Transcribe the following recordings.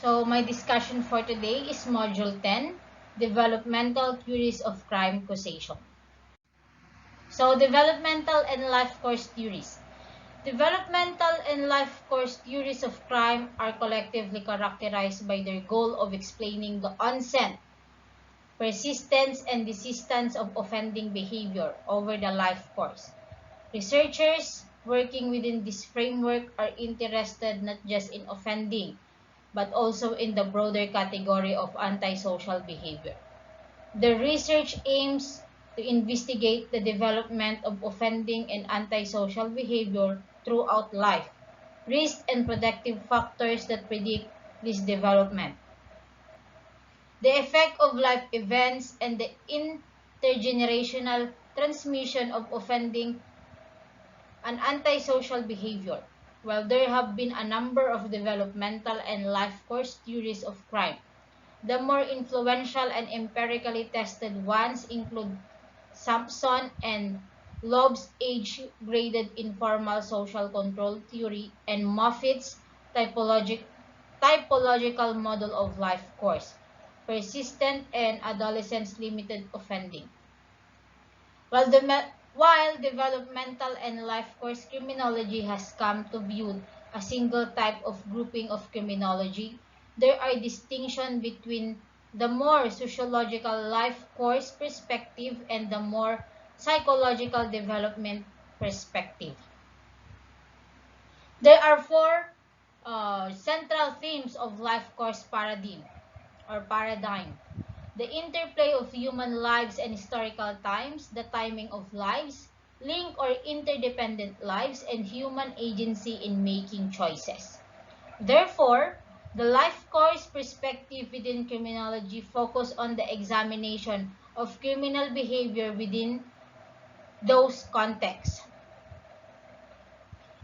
So, my discussion for today is Module 10, Developmental Theories of Crime Causation. So, Developmental and Life Course Theories. Developmental and life course theories of crime are collectively characterized by their goal of explaining the onset, persistence, and desistance of offending behavior over the life course. Researchers working within this framework are interested not just in offending, but also in the broader category of antisocial behavior. The research aims to investigate the development of offending and antisocial behavior throughout life, risk and protective factors that predict this development, the effect of life events, and the intergenerational transmission of offending and antisocial behavior. While there have been a number of developmental and life course theories of crime, the more influential and empirically tested ones include Sampson and Loeb's age-graded informal social control theory and Moffitt's typological model of life course, persistent and adolescents limited offending. While developmental and life course criminology has come to view a single type of grouping of criminology, there are distinctions between the more sociological life course perspective and the more psychological development perspective. There are four central themes of life course paradigm. The interplay of human lives and historical times, the timing of lives, linked or interdependent lives, and human agency in making choices. Therefore, the life course perspective within criminology focuses on the examination of criminal behavior within those contexts.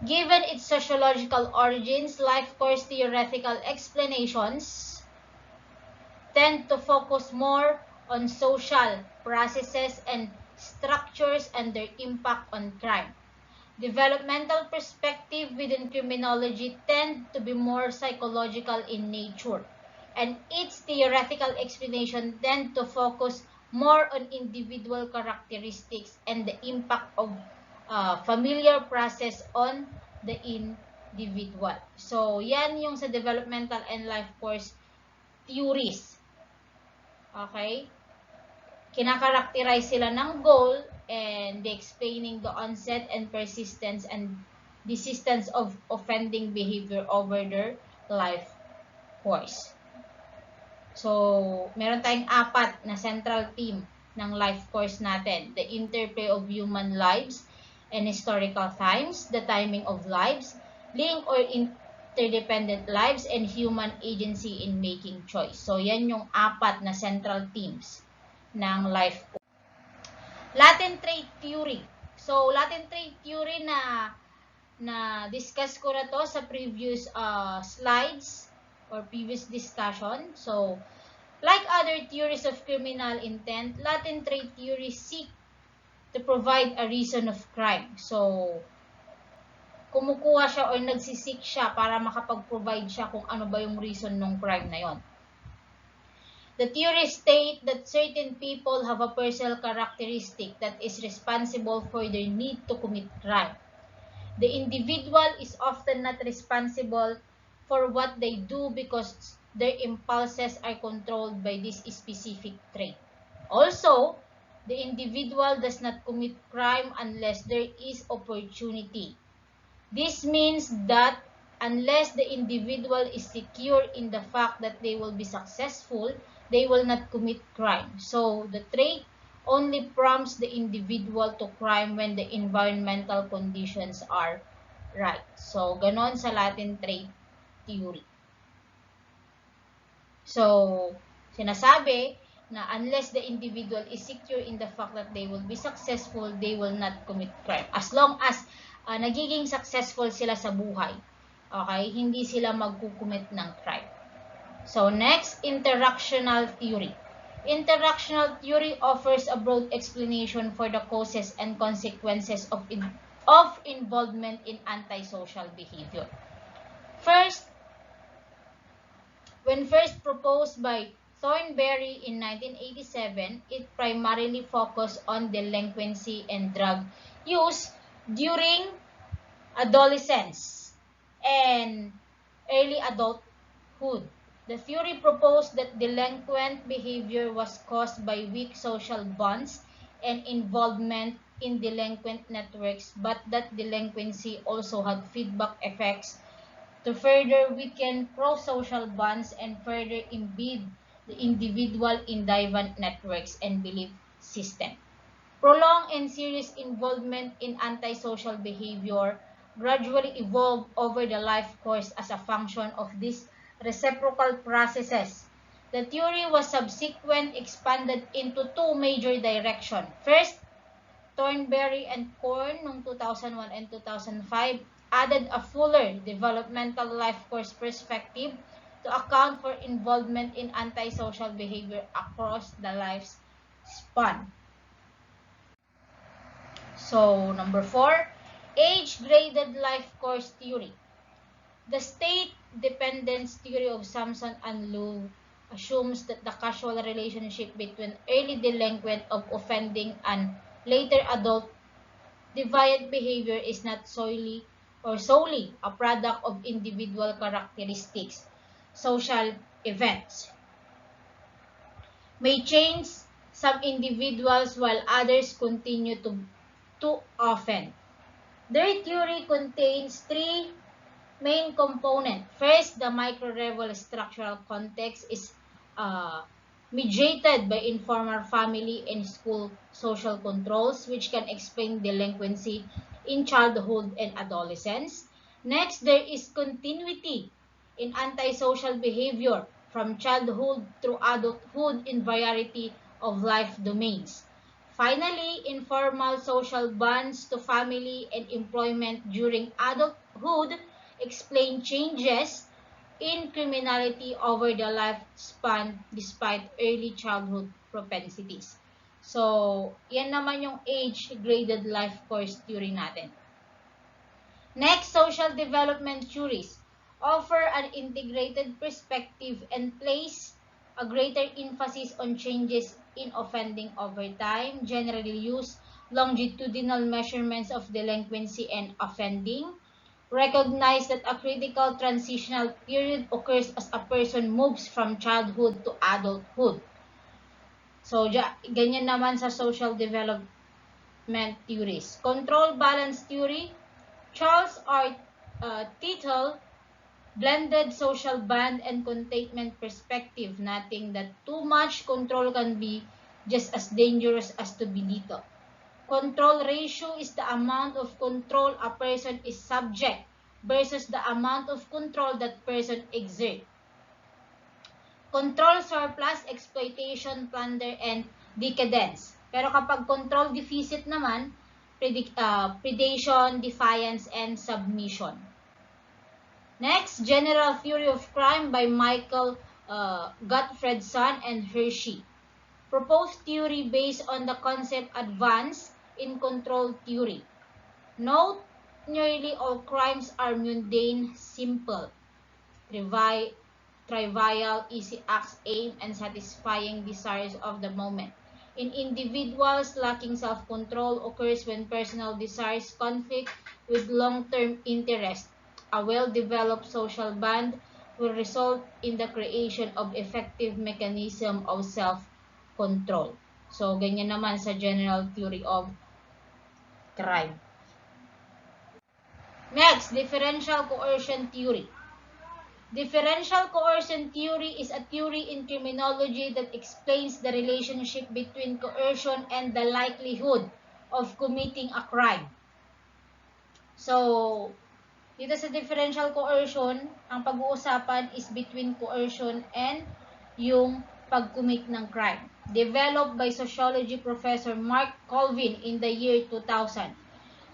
Given its sociological origins, life course theoretical explanations tend to focus more on social processes and structures and their impact on crime. Developmental perspective within criminology tend to be more psychological in nature, and its theoretical explanation tend to focus more on individual characteristics and the impact of familiar process on the individual. So, yan yung sa developmental and life course theories. Okay? Kinakarakterize sila ng goal and they explaining the onset and persistence and desistance of offending behavior over their life course. So, meron tayong 4 na central theme ng life course natin. The interplay of human lives and historical times, the timing of lives, link or interdependent lives, and human agency in making choice. So, yan yung 4 na central themes ng life course. Latent trait theory. So, latent trait theory na discuss ko na to sa previous slides or previous discussion. So, like other theories of criminal intent, latent trait theory seek to provide a reason of crime. So, kumukuha siya or nagsisik siya para makapag-provide siya kung ano ba yung reason ng crime na yon. The theory states that certain people have a personal characteristic that is responsible for their need to commit crime. The individual is often not responsible for what they do because their impulses are controlled by this specific trait. Also, the individual does not commit crime unless there is opportunity. This means that unless the individual is secure in the fact that they will be successful, they will not commit crime. So, the trait only prompts the individual to crime when the environmental conditions are right. So, ganon sa latent trait theory. So, sinasabi na unless the individual is secure in the fact that they will be successful, they will not commit crime. As long as nagiging successful sila sa buhay, okay, hindi sila magkukumit ng crime. So, next, interactional theory. Interactional theory offers a broad explanation for the causes and consequences of involvement in antisocial behavior. First, When first proposed by Thornberry in 1987, it primarily focused on delinquency and drug use during adolescence and early adulthood. The theory proposed that delinquent behavior was caused by weak social bonds and involvement in delinquent networks, but that delinquency also had feedback effects to further weaken pro-social bonds and further embed the individual in deviant networks and belief system. Prolonged and serious involvement in antisocial behavior gradually evolved over the life course as a function of these reciprocal processes. The theory was subsequently expanded into two major directions. First, Thornberry and Korn noong 2001 and 2005 added a fuller developmental life course perspective to account for involvement in antisocial behavior across the life's span. So, number 4, age-graded life course theory. The state dependence theory of Samson and Liu assumes that the causal relationship between early delinquent of offending and later adult deviant behavior is not solely a product of individual characteristics. Social events may change some individuals while others continue to offend. Their theory contains three main components. First, the micro-level structural context is mediated by informal family and school social controls, which can explain delinquency in childhood and adolescence. Next, there is continuity in antisocial behavior from childhood through adulthood in variety of life domains. Finally, informal social bonds to family and employment during adulthood explain changes in criminality over the lifespan despite early childhood propensities. So, yan naman yung age-graded life course theory natin. Next, social development theories offer an integrated perspective and place a greater emphasis on changes in offending over time, generally use longitudinal measurements of delinquency and offending. Recognize that a critical transitional period occurs as a person moves from childhood to adulthood. So, ganyan naman sa social development theories. Control balance theory, Charles R. Tittle, blended social band and containment perspective, noting that too much control can be just as dangerous as too little. Control ratio is the amount of control a person is subject versus the amount of control that person exerts. Control surplus, exploitation, plunder, and decadence. Pero kapag control deficit naman, predation, defiance, and submission. Next, general theory of crime by Michael Gottfredson and Hershey. Proposed theory based on the concept advanced in control theory. Note, nearly all crimes are mundane, simple, trivial, easy acts aimed at satisfying desires of the moment. In individuals, lacking self-control occurs when personal desires conflict with long-term interest. A well-developed social bond will result in the creation of effective mechanism of self-control. So, ganyan naman sa general theory of crime. Next, differential coercion theory. Differential coercion theory is a theory in criminology that explains the relationship between coercion and the likelihood of committing a crime. So, dito sa differential coercion, ang pag-uusapan is between coercion and yung pag-commit ng crime. Developed by sociology professor Mark Colvin in the year 2000.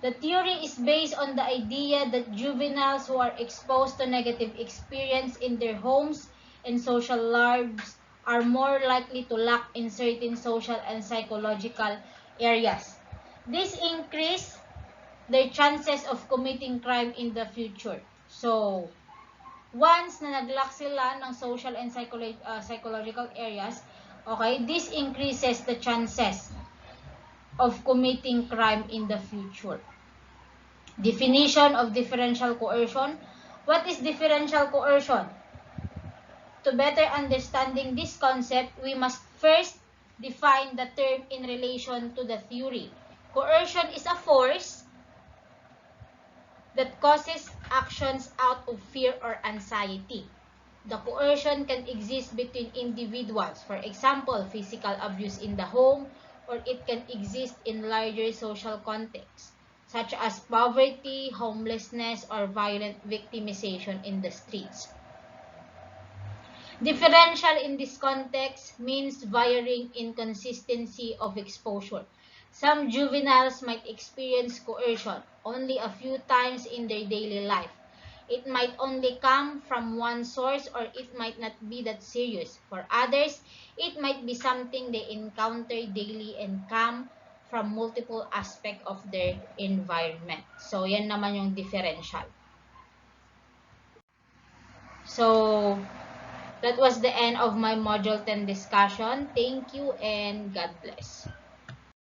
The theory is based on the idea that juveniles who are exposed to negative experience in their homes and social lives are more likely to lack in certain social and psychological areas. This increases their chances of committing crime in the future. So, Once na nag-lack sila ng social and psychological areas, okay, this increases the chances of committing crime in the future. Definition of differential coercion. What is differential coercion? To better understanding this concept, we must first define the term in relation to the theory. Coercion is a force that causes actions out of fear or anxiety. The coercion can exist between individuals, for example, physical abuse in the home, or it can exist in larger social contexts, such as poverty, homelessness, or violent victimization in the streets. Differential in this context means varying inconsistency of exposure. Some juveniles might experience coercion only a few times in their daily life. It might only come from one source, or it might not be that serious. For others, it might be something they encounter daily and come from multiple aspects of their environment. So, yan naman yung differential. So, that was the end of my Module 10 discussion. Thank you and God bless.